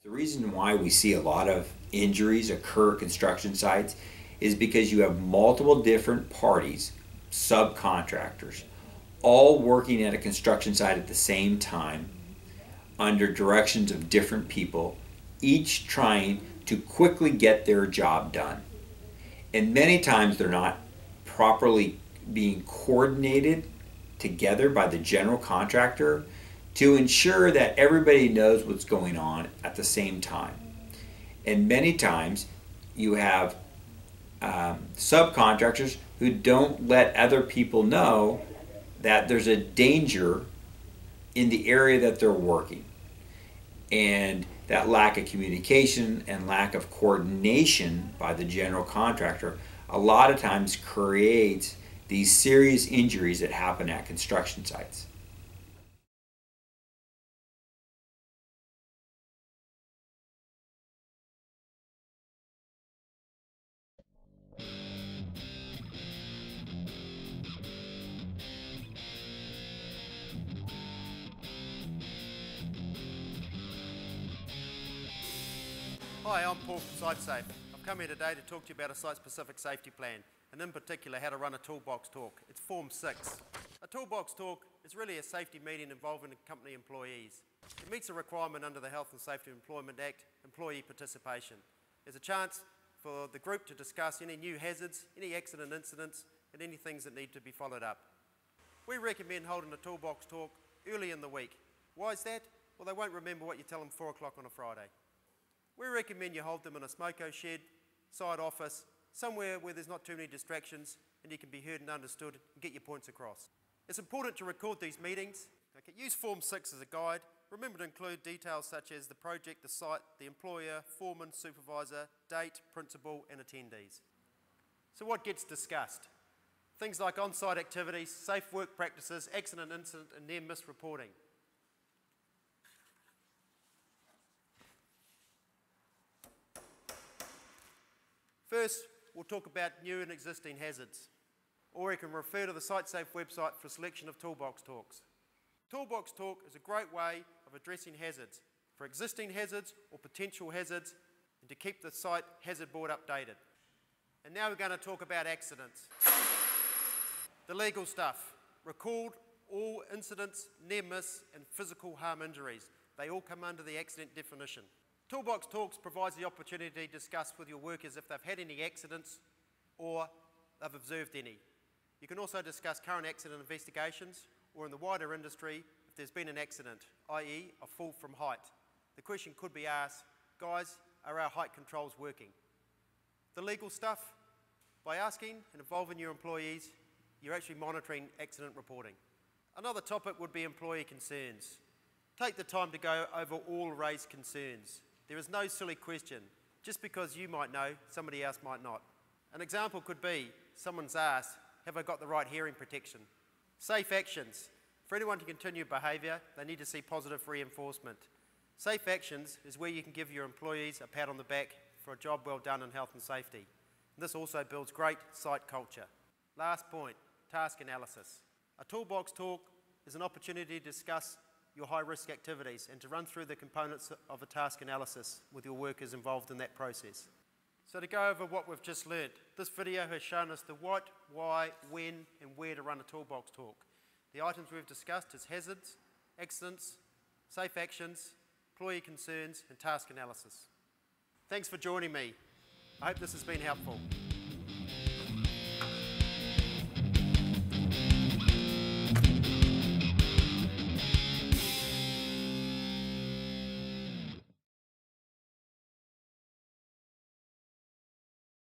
The reason why we see a lot of injuries occur at construction sites is because you have multiple different parties, subcontractors, all working at a construction site at the same time under directions of different people, each trying to quickly get their job done. And many times they're not properly being coordinated together by the general contractor to ensure that everybody knows what's going on at the same time. And many times you have subcontractors who don't let other people know that there's a danger in the area that they're working. And that lack of communication and lack of coordination by the general contractor a lot of times creates these serious injuries that happen at construction sites. Hi, I'm Paul from SiteSafe. I've come here today to talk to you about a site-specific safety plan, and in particular how to run a toolbox talk. It's Form 6. A toolbox talk is really a safety meeting involving company employees. It meets a requirement under the Health and Safety Employment Act, employee participation. There's a chance for the group to discuss any new hazards, any accident incidents, and any things that need to be followed up. We recommend holding a toolbox talk early in the week. Why is that? Well, they won't remember what you tell them 4 o'clock on a Friday. We recommend you hold them in a smoko shed, side office, somewhere where there's not too many distractions and you can be heard and understood and get your points across. It's important to record these meetings. Okay, use Form 6 as a guide. Remember to include details such as the project, the site, the employer, foreman, supervisor, date, principal and attendees. So what gets discussed? Things like on-site activities, safe work practices, accident incident and near-miss reporting. First, we'll talk about new and existing hazards, or you can refer to the SiteSafe website for a selection of toolbox talks. Toolbox talk is a great way of addressing hazards, for existing hazards or potential hazards, and to keep the site hazard board updated. And now we're going to talk about accidents. The legal stuff. Record all incidents, near miss, and physical harm injuries. They all come under the accident definition. Toolbox Talks provides the opportunity to discuss with your workers if they've had any accidents or they've observed any. You can also discuss current accident investigations or in the wider industry if there's been an accident, i.e. a fall from height. The question could be asked, guys, are our height controls working? The legal stuff, by asking and involving your employees, you're actually monitoring accident reporting. Another topic would be employee concerns. Take the time to go over all raised concerns. There is no silly question. Just because you might know, somebody else might not. An example could be, someone's asked, have I got the right hearing protection? Safe actions. For anyone to continue behaviour, they need to see positive reinforcement. Safe actions is where you can give your employees a pat on the back for a job well done in health and safety. And this also builds great site culture. Last point, task analysis. A toolbox talk is an opportunity to discuss your high-risk activities and to run through the components of a task analysis with your workers involved in that process. So to go over what we've just learnt, this video has shown us the what, why, when and where to run a toolbox talk. The items we've discussed is hazards, accidents, safe actions, employee concerns and task analysis. Thanks for joining me. I hope this has been helpful.